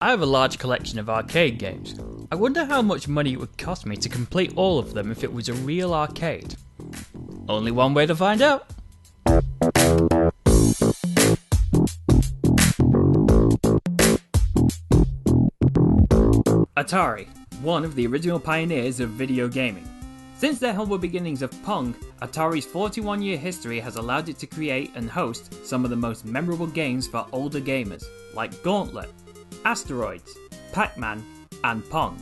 I have a large collection of arcade games. I wonder how much money it would cost me to complete all of them if it was a real arcade. Only one way to find out. Atari, one of the original pioneers of video gaming. Since their humble beginnings of Pong, Atari's 41-year history has allowed it to create and host some of the most memorable games for older gamers, like Gauntlet, Asteroids, Pac-Man, and Pong.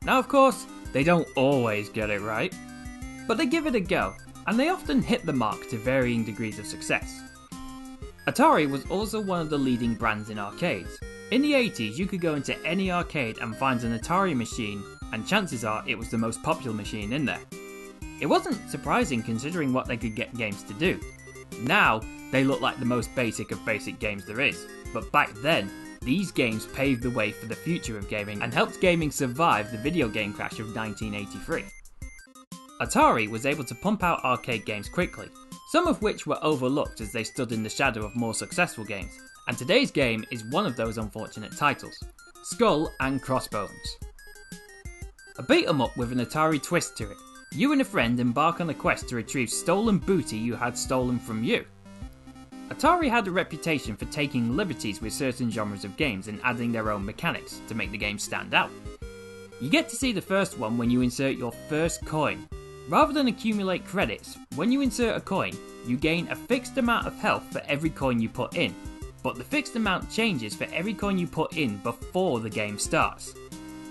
Now of course, they don't always get it right, but they give it a go, and they often hit the mark to varying degrees of success. Atari was also one of the leading brands in arcades. In the 80s, you could go into any arcade and find an Atari machine, and chances are it was the most popular machine in there. It wasn't surprising considering what they could get games to do. Now, they look like the most basic of basic games there is, but back then, these games paved the way for the future of gaming and helped gaming survive the video game crash of 1983. Atari was able to pump out arcade games quickly, some of which were overlooked as they stood in the shadow of more successful games, and today's game is one of those unfortunate titles, Skull and Crossbones. A beat 'em up with an Atari twist to it. You and a friend embark on a quest to retrieve stolen booty you had stolen from you. Atari had a reputation for taking liberties with certain genres of games and adding their own mechanics to make the game stand out. You get to see the first one when you insert your first coin. Rather than accumulate credits, when you insert a coin, you gain a fixed amount of health for every coin you put in, but the fixed amount changes for every coin you put in before the game starts,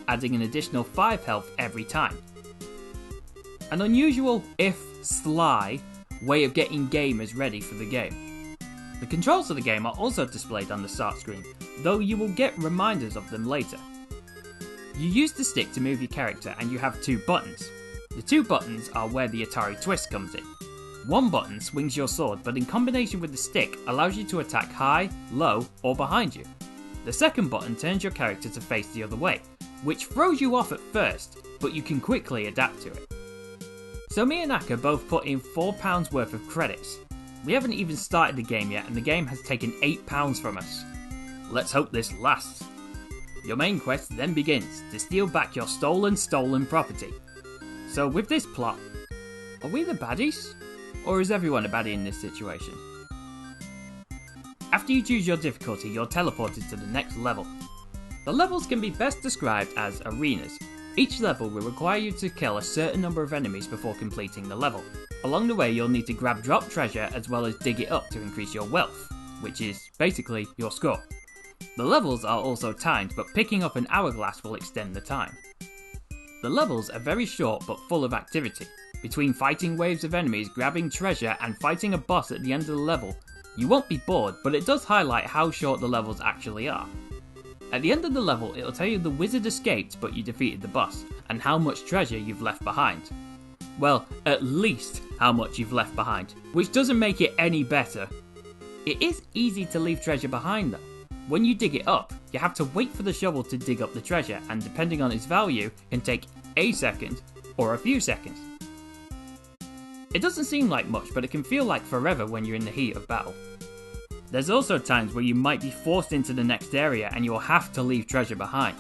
adding an additional 5 health every time. An unusual, if sly, way of getting gamers ready for the game. The controls of the game are also displayed on the start screen, though you will get reminders of them later. You use the stick to move your character and you have 2 buttons. The 2 buttons are where the Atari twist comes in. One button swings your sword, but in combination with the stick allows you to attack high, low, or behind you. The second button turns your character to face the other way, which throws you off at first, but you can quickly adapt to it. So me and Aka both put in £4 worth of credits. We haven't even started the game yet and the game has taken £8 from us. Let's hope this lasts. Your main quest then begins to steal back your stolen property. So with this plot, are we the baddies? Or is everyone a baddie in this situation? After you choose your difficulty, you're teleported to the next level. The levels can be best described as arenas. Each level will require you to kill a certain number of enemies before completing the level. Along the way you'll need to grab drop treasure as well as dig it up to increase your wealth, which is basically your score. The levels are also timed, but picking up an hourglass will extend the time. The levels are very short but full of activity. Between fighting waves of enemies, grabbing treasure and fighting a boss at the end of the level, you won't be bored, but it does highlight how short the levels actually are. At the end of the level, it'll tell you the wizard escaped but you defeated the boss, and how much treasure you've left behind. Well, at least how much you've left behind, which doesn't make it any better. It is easy to leave treasure behind though. When you dig it up, you have to wait for the shovel to dig up the treasure, and depending on its value, can take a second or a few seconds. It doesn't seem like much, but it can feel like forever when you're in the heat of battle. There's also times where you might be forced into the next area and you'll have to leave treasure behind.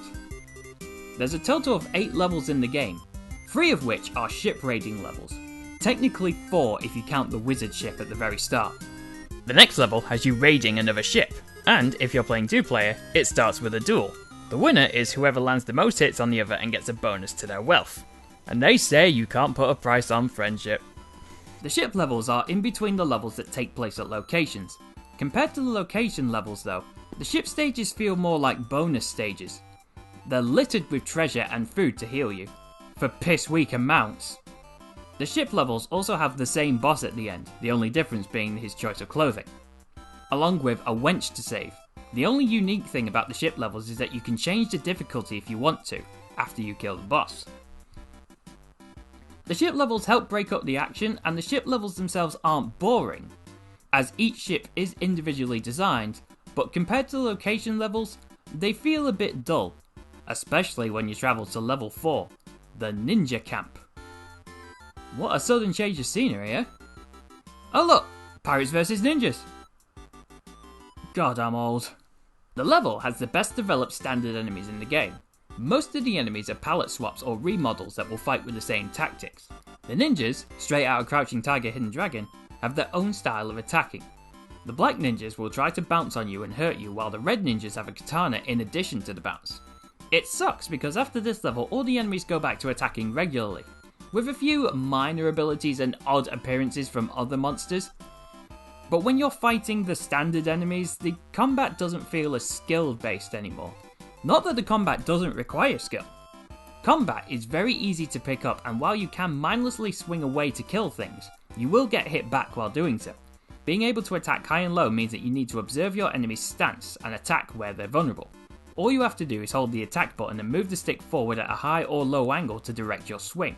There's a total of 8 levels in the game, 3 of which are ship raiding levels. Technically 4 if you count the wizard ship at the very start. The next level has you raiding another ship, and if you're playing 2-player, it starts with a duel. The winner is whoever lands the most hits on the other and gets a bonus to their wealth. And they say you can't put a price on friendship. The ship levels are in between the levels that take place at locations. Compared to the location levels though, the ship stages feel more like bonus stages. They're littered with treasure and food to heal you, for piss weak amounts. The ship levels also have the same boss at the end, the only difference being his choice of clothing, along with a wench to save. The only unique thing about the ship levels is that you can change the difficulty if you want to, after you kill the boss. The ship levels help break up the action, and the ship levels themselves aren't boring, as each ship is individually designed, but compared to the location levels, they feel a bit dull, especially when you travel to level 4, the Ninja Camp. What a sudden change of scenery, eh? Oh look! Pirates vs Ninjas! God, I'm old. The level has the best developed standard enemies in the game. Most of the enemies are palette swaps or remodels that will fight with the same tactics. The ninjas, straight out of Crouching Tiger, Hidden Dragon, have their own style of attacking. The black ninjas will try to bounce on you and hurt you, while the red ninjas have a katana in addition to the bounce. It sucks because after this level all the enemies go back to attacking regularly, with a few minor abilities and odd appearances from other monsters. But when you're fighting the standard enemies, the combat doesn't feel as skill based anymore. Not that the combat doesn't require skill. Combat is very easy to pick up, and while you can mindlessly swing away to kill things, you will get hit back while doing so. Being able to attack high and low means that you need to observe your enemy's stance and attack where they're vulnerable. All you have to do is hold the attack button and move the stick forward at a high or low angle to direct your swing.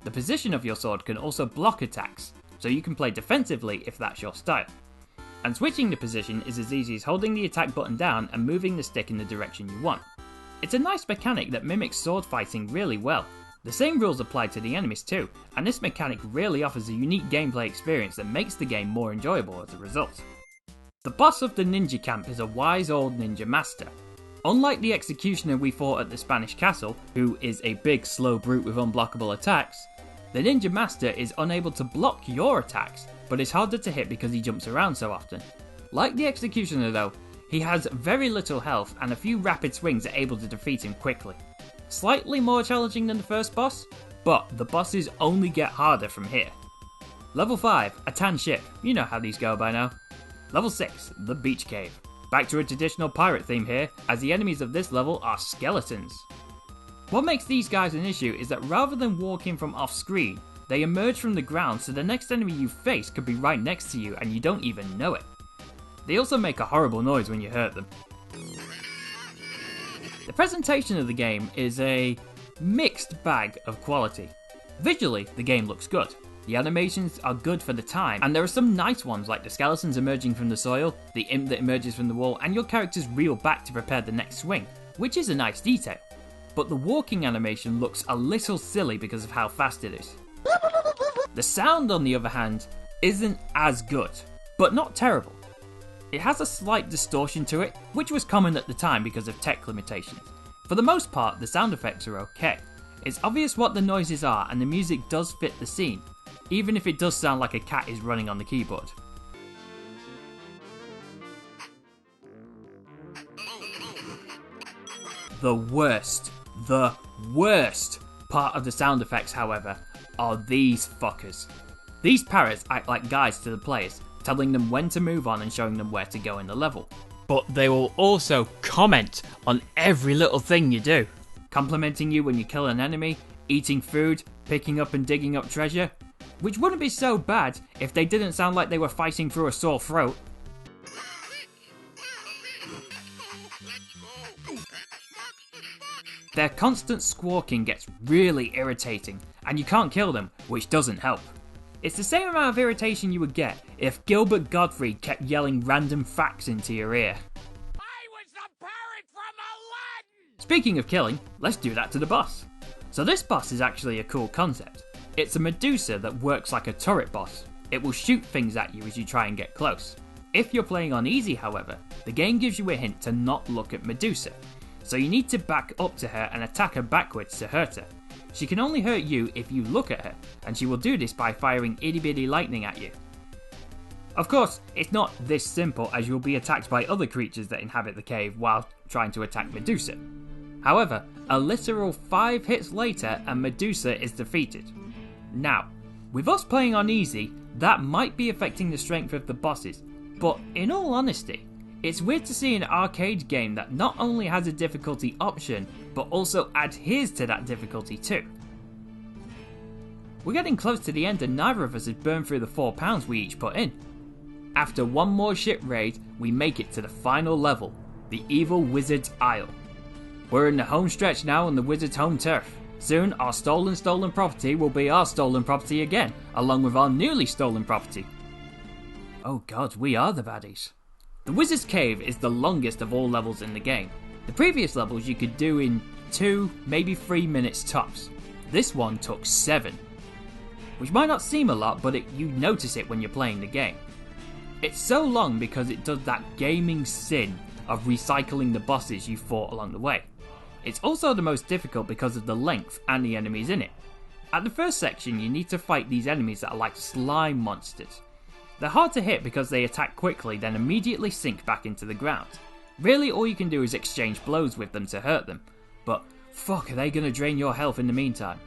The position of your sword can also block attacks, so you can play defensively if that's your style. And switching the position is as easy as holding the attack button down and moving the stick in the direction you want. It's a nice mechanic that mimics sword fighting really well. The same rules apply to the enemies too, and this mechanic really offers a unique gameplay experience that makes the game more enjoyable as a result. The boss of the ninja camp is a wise old ninja master. Unlike the executioner we fought at the Spanish castle, who is a big slow brute with unblockable attacks, the ninja master is unable to block your attacks, but is harder to hit because he jumps around so often. Like the executioner though, he has very little health and a few rapid swings are able to defeat him quickly. Slightly more challenging than the first boss, but the bosses only get harder from here. Level 5, a tan ship, you know how these go by now. Level 6, the beach cave. Back to a traditional pirate theme here, as the enemies of this level are skeletons. What makes these guys an issue is that rather than walking from off screen, they emerge from the ground, so the next enemy you face could be right next to you and you don't even know it. They also make a horrible noise when you hurt them. The presentation of the game is a mixed bag of quality. Visually, the game looks good. The animations are good for the time, and there are some nice ones like the skeletons emerging from the soil, the imp that emerges from the wall, and your characters reel back to prepare the next swing, which is a nice detail. But the walking animation looks a little silly because of how fast it is. The sound, on the other hand, isn't as good, but not terrible. It has a slight distortion to it, which was common at the time because of tech limitations. For the most part, the sound effects are okay. It's obvious what the noises are, and the music does fit the scene, even if it does sound like a cat is running on the keyboard. The worst part of the sound effects, however, are these fuckers. These parrots act like guides to the players, telling them when to move on and showing them where to go in the level. But they will also comment on every little thing you do, complimenting you when you kill an enemy, eating food, picking up and digging up treasure, which wouldn't be so bad if they didn't sound like they were fighting through a sore throat. Their constant squawking gets really irritating, and you can't kill them, which doesn't help. It's the same amount of irritation you would get if Gilbert Gottfried kept yelling random facts into your ear. I was the parrot from Aladdin! Speaking of killing, let's do that to the boss. So this boss is actually a cool concept. It's a Medusa that works like a turret boss. It will shoot things at you as you try and get close. If you're playing on easy, however, the game gives you a hint to not look at Medusa. So you need to back up to her and attack her backwards to hurt her. She can only hurt you if you look at her, and she will do this by firing itty bitty lightning at you. Of course, it's not this simple, as you'll be attacked by other creatures that inhabit the cave while trying to attack Medusa. However, a literal 5 hits later and Medusa is defeated. Now, with us playing on easy, that might be affecting the strength of the bosses, but in all honesty, it's weird to see an arcade game that not only has a difficulty option, but also adheres to that difficulty too. We're getting close to the end and neither of us has burned through the £4 we each put in. After one more ship raid, we make it to the final level, the Evil Wizard's Isle. We're in the home stretch now on the Wizard's home turf. Soon our stolen property will be our stolen property again, along with our newly stolen property. Oh god, we are the baddies. The Wizard's Cave is the longest of all levels in the game. The previous levels you could do in 2, maybe 3 minutes tops. This one took 7. Which might not seem a lot, but you notice it when you're playing the game. It's so long because it does that gaming sin of recycling the bosses you fought along the way. It's also the most difficult because of the length and the enemies in it. At the first section, you need to fight these enemies that are like slime monsters. They're hard to hit because they attack quickly, then immediately sink back into the ground. Really, all you can do is exchange blows with them to hurt them, but fuck, are they going to drain your health in the meantime?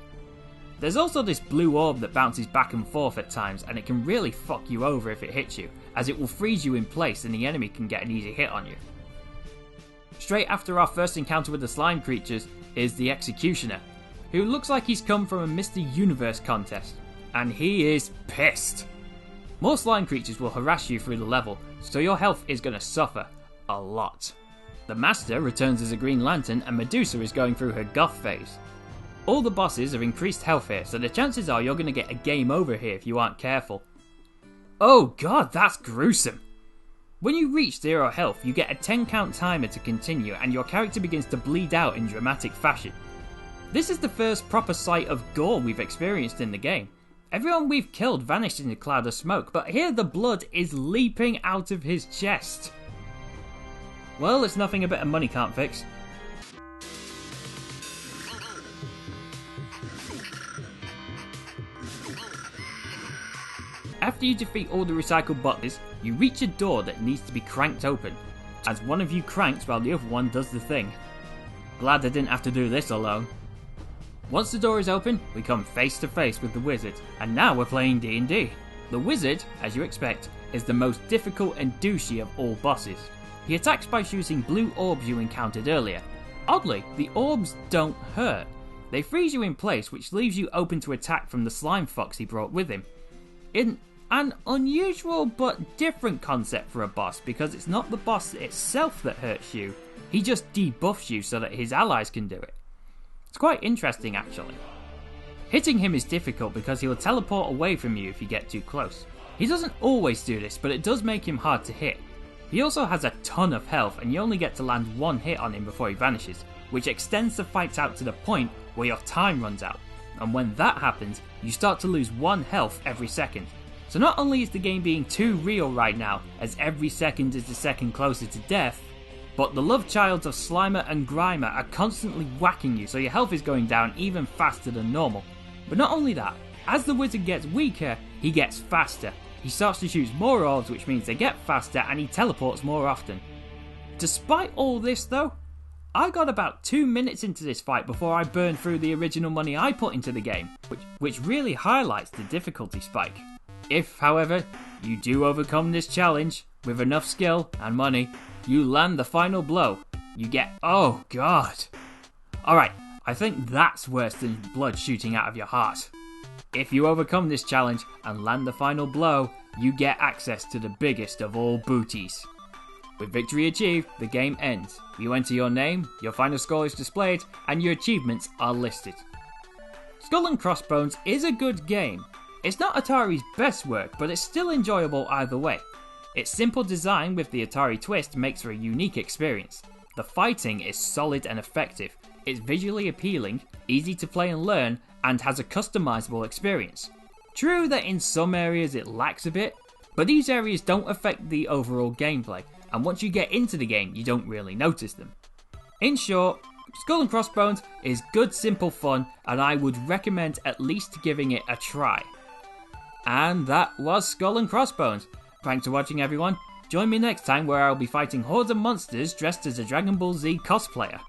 There's also this blue orb that bounces back and forth at times, and it can really fuck you over if it hits you, as it will freeze you in place and the enemy can get an easy hit on you. Straight after our first encounter with the slime creatures is the Executioner, who looks like he's come from a Mr. Universe contest, and he is pissed. More slime creatures will harass you through the level, so your health is going to suffer a lot. The Master returns as a Green Lantern, and Medusa is going through her goth phase. All the bosses have increased health here, so the chances are you're going to get a game over here if you aren't careful. Oh god, that's gruesome! When you reach 0 health, you get a 10 count timer to continue, and your character begins to bleed out in dramatic fashion. This is the first proper sight of gore we've experienced in the game. Everyone we've killed vanished in a cloud of smoke, but here the blood is leaping out of his chest. Well, it's nothing a bit of money can't fix. After you defeat all the recycled bosses, you reach a door that needs to be cranked open, as one of you cranks while the other one does the thing. Glad I didn't have to do this alone. Once the door is open, we come face to face with the wizard, and now we're playing D&D. The wizard, as you expect, is the most difficult and douchey of all bosses. He attacks by shooting blue orbs you encountered earlier. Oddly, the orbs don't hurt. They freeze you in place, which leaves you open to attack from the slime fox he brought with him. In an unusual but different concept for a boss, because it's not the boss itself that hurts you, he just debuffs you so that his allies can do it. It's quite interesting actually. Hitting him is difficult because he will teleport away from you if you get too close. He doesn't always do this, but it does make him hard to hit. He also has a ton of health, and you only get to land one hit on him before he vanishes, which extends the fight out to the point where your time runs out. And when that happens, you start to lose 1 health every second. So not only is the game being too real right now, as every second is a second closer to death, but the love childs of Slimer and Grimer are constantly whacking you, so your health is going down even faster than normal. But not only that, as the wizard gets weaker, he gets faster. He starts to shoot more orbs, which means they get faster, and he teleports more often. Despite all this though, I got about 2 minutes into this fight before I burned through the original money I put into the game, which really highlights the difficulty spike. If, however, you do overcome this challenge with enough skill and money, you land the final blow. You get, oh god. Alright, I think that's worse than blood shooting out of your heart. If you overcome this challenge and land the final blow, you get access to the biggest of all booties. With victory achieved, the game ends. You enter your name, your final score is displayed, and your achievements are listed. Skull and Crossbones is a good game. It's not Atari's best work, but it's still enjoyable either way. Its simple design with the Atari twist makes for a unique experience. The fighting is solid and effective. It's visually appealing, easy to play and learn, and has a customizable experience. True that in some areas it lacks a bit, but these areas don't affect the overall gameplay, and once you get into the game, you don't really notice them. In short, Skull and Crossbones is good simple fun, and I would recommend at least giving it a try. And that was Skull and Crossbones. Thanks for watching everyone. Join me next time where I'll be fighting hordes of monsters dressed as a Dragon Ball Z cosplayer.